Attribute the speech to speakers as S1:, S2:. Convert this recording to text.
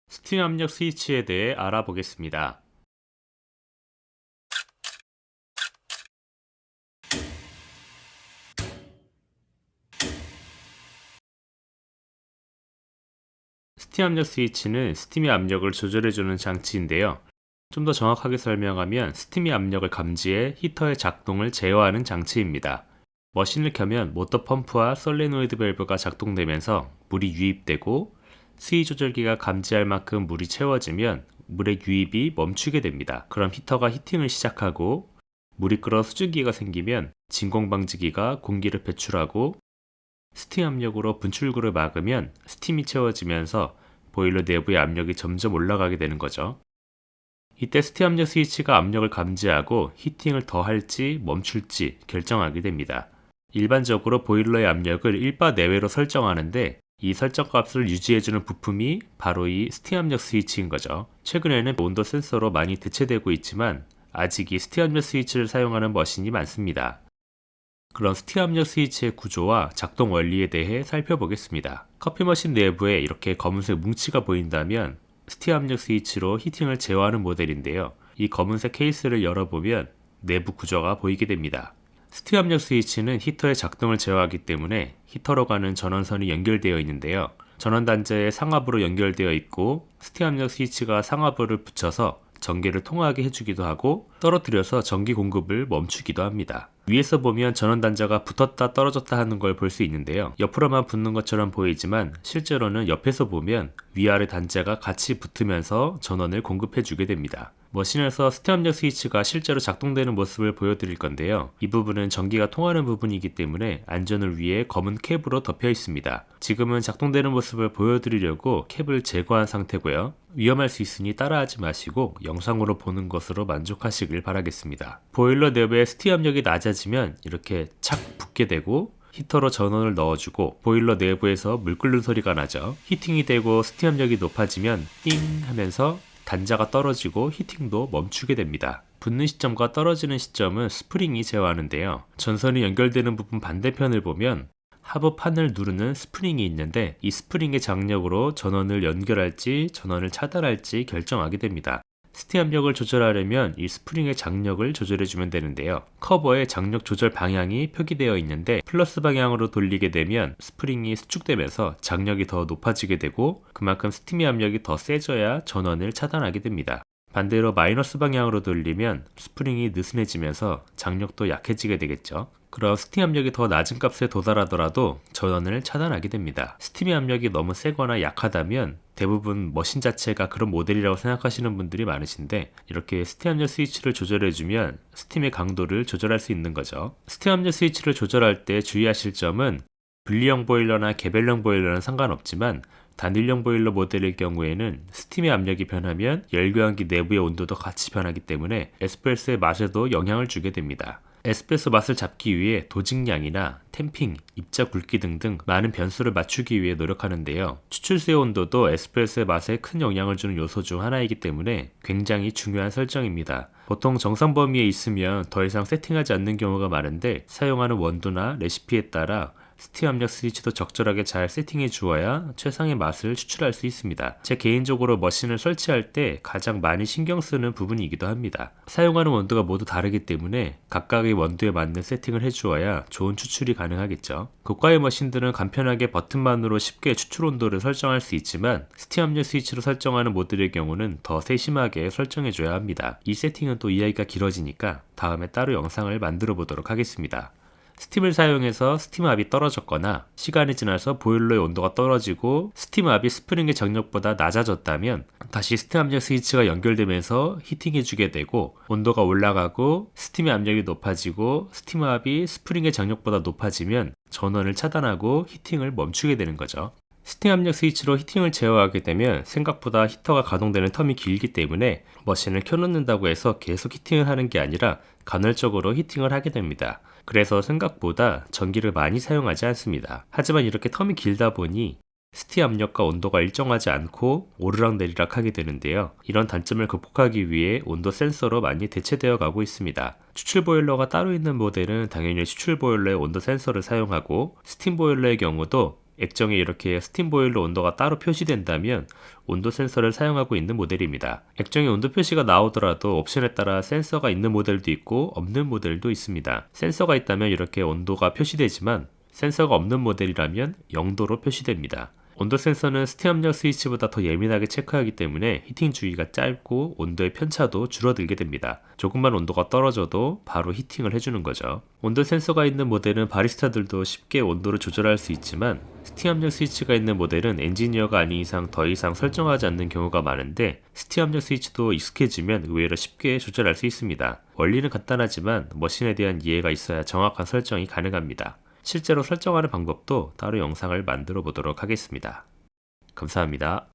S1: 스팀 압력 스위치에 대해 알아보겠습니다. 스팀 압력 스위치는 스팀의 압력을 조절해주는 장치인데요. 좀 더 정확하게 설명하면 스팀의 압력을 감지해 히터의 작동을 제어하는 장치입니다. 머신을 켜면 모터 펌프와 솔레노이드 밸브가 작동되면서 물이 유입되고 수위 조절기가 감지할 만큼 물이 채워지면 물의 유입이 멈추게 됩니다. 그럼 히터가 히팅을 시작하고 물이 끓어 수증기가 생기면 진공방지기가 공기를 배출하고 스팀 압력으로 분출구를 막으면 스팀이 채워지면서 보일러 내부의 압력이 점점 올라가게 되는 거죠. 이때 스팀 압력 스위치가 압력을 감지하고 히팅을 더 할지 멈출지 결정하게 됩니다. 일반적으로 보일러의 압력을 1바 내외로 설정하는데 이 설정값을 유지해주는 부품이 바로 이 스팀 압력 스위치인 거죠. 최근에는 온도 센서로 많이 대체되고 있지만 아직 이 스팀 압력 스위치를 사용하는 머신이 많습니다. 그런 스팀 압력 스위치의 구조와 작동 원리에 대해 살펴보겠습니다. 커피 머신 내부에 이렇게 검은색 뭉치가 보인다면 스팀 압력 스위치로 히팅을 제어하는 모델인데요. 이 검은색 케이스를 열어보면 내부 구조가 보이게 됩니다. 스팀 압력 스위치는 히터의 작동을 제어하기 때문에 히터로 가는 전원선이 연결되어 있는데요. 전원 단자에 상압으로 연결되어 있고 스팀 압력 스위치가 상압을 붙여서 전기를 통하게 해주기도 하고 떨어뜨려서 전기 공급을 멈추기도 합니다. 위에서 보면 전원 단자가 붙었다 떨어졌다 하는 걸 볼 수 있는데요. 옆으로만 붙는 것처럼 보이지만 실제로는 옆에서 보면 위아래 단자가 같이 붙으면서 전원을 공급해 주게 됩니다. 머신에서 스팀 압력 스위치가 실제로 작동되는 모습을 보여드릴 건데요. 이 부분은 전기가 통하는 부분이기 때문에 안전을 위해 검은 캡으로 덮여 있습니다. 지금은 작동되는 모습을 보여드리려고 캡을 제거한 상태고요. 위험할 수 있으니 따라하지 마시고 영상으로 보는 것으로 만족하시길 바라겠습니다. 보일러 내부의 스팀 압력이 낮아지면 이렇게 착 붙게 되고 히터로 전원을 넣어주고 보일러 내부에서 물 끓는 소리가 나죠. 히팅이 되고 스팀 압력이 높아지면 띵 하면서 단자가 떨어지고 히팅도 멈추게 됩니다. 붙는 시점과 떨어지는 시점은 스프링이 제어하는데요. 전선이 연결되는 부분 반대편을 보면 하부판을 누르는 스프링이 있는데 이 스프링의 장력으로 전원을 연결할지 전원을 차단할지 결정하게 됩니다. 스팀 압력을 조절하려면 이 스프링의 장력을 조절해주면 되는데요. 커버에 장력 조절 방향이 표기되어 있는데 플러스 방향으로 돌리게 되면 스프링이 수축되면서 장력이 더 높아지게 되고 그만큼 스팀의 압력이 더 세져야 전원을 차단하게 됩니다. 반대로 마이너스 방향으로 돌리면 스프링이 느슨해지면서 장력도 약해지게 되겠죠. 그럼 스팀 압력이 더 낮은 값에 도달하더라도 전원을 차단하게 됩니다. 스팀의 압력이 너무 세거나 약하다면 대부분 머신 자체가 그런 모델이라고 생각하시는 분들이 많으신데 이렇게 스팀 압력 스위치를 조절해주면 스팀의 강도를 조절할 수 있는 거죠. 스팀 압력 스위치를 조절할 때 주의하실 점은 분리형 보일러나 개별형 보일러는 상관없지만 단일형 보일러 모델의 경우에는 스팀의 압력이 변하면 열교환기 내부의 온도도 같이 변하기 때문에 에스프레소의 맛에도 영향을 주게 됩니다. 에스프레소 맛을 잡기 위해 도직량이나 템핑, 입자 굵기 등등 많은 변수를 맞추기 위해 노력하는데요. 추출수의 온도도 에스프레소의 맛에 큰 영향을 주는 요소 중 하나이기 때문에 굉장히 중요한 설정입니다. 보통 정상 범위에 있으면 더 이상 세팅하지 않는 경우가 많은데 사용하는 원두나 레시피에 따라 스팀 압력 스위치도 적절하게 잘 세팅해 주어야 최상의 맛을 추출할 수 있습니다. 제 개인적으로 머신을 설치할 때 가장 많이 신경 쓰는 부분이기도 합니다. 사용하는 원두가 모두 다르기 때문에 각각의 원두에 맞는 세팅을 해 주어야 좋은 추출이 가능하겠죠. 고가의 머신들은 간편하게 버튼만으로 쉽게 추출 온도를 설정할 수 있지만 스팀 압력 스위치로 설정하는 모델의 경우는 더 세심하게 설정해 줘야 합니다. 이 세팅은 또 이야기가 길어지니까 다음에 따로 영상을 만들어 보도록 하겠습니다. 스팀을 사용해서 스팀압이 떨어졌거나 시간이 지나서 보일러의 온도가 떨어지고 스팀압이 스프링의 장력보다 낮아졌다면 다시 스팀 압력 스위치가 연결되면서 히팅해주게 되고 온도가 올라가고 스팀의 압력이 높아지고 스팀압이 스프링의 장력보다 높아지면 전원을 차단하고 히팅을 멈추게 되는 거죠. 스팀 압력 스위치로 히팅을 제어하게 되면 생각보다 히터가 가동되는 텀이 길기 때문에 머신을 켜놓는다고 해서 계속 히팅을 하는 게 아니라 간헐적으로 히팅을 하게 됩니다. 그래서 생각보다 전기를 많이 사용하지 않습니다. 하지만 이렇게 텀이 길다 보니 스팀 압력과 온도가 일정하지 않고 오르락내리락 하게 되는데요. 이런 단점을 극복하기 위해 온도 센서로 많이 대체되어 가고 있습니다. 추출 보일러가 따로 있는 모델은 당연히 추출 보일러의 온도 센서를 사용하고 스팀 보일러의 경우도 액정에 이렇게 스팀 보일러 온도가 따로 표시된다면 온도 센서를 사용하고 있는 모델입니다. 액정에 온도 표시가 나오더라도 옵션에 따라 센서가 있는 모델도 있고 없는 모델도 있습니다. 센서가 있다면 이렇게 온도가 표시되지만 센서가 없는 모델이라면 0도로 표시됩니다. 온도 센서는 스팀 압력 스위치보다 더 예민하게 체크하기 때문에 히팅 주기가 짧고 온도의 편차도 줄어들게 됩니다. 조금만 온도가 떨어져도 바로 히팅을 해주는 거죠. 온도 센서가 있는 모델은 바리스타들도 쉽게 온도를 조절할 수 있지만 스팀 압력 스위치가 있는 모델은 엔지니어가 아닌 이상 더 이상 설정하지 않는 경우가 많은데 스팀 압력 스위치도 익숙해지면 의외로 쉽게 조절할 수 있습니다. 원리는 간단하지만 머신에 대한 이해가 있어야 정확한 설정이 가능합니다. 실제로 설정하는 방법도 따로 영상을 만들어 보도록 하겠습니다. 감사합니다.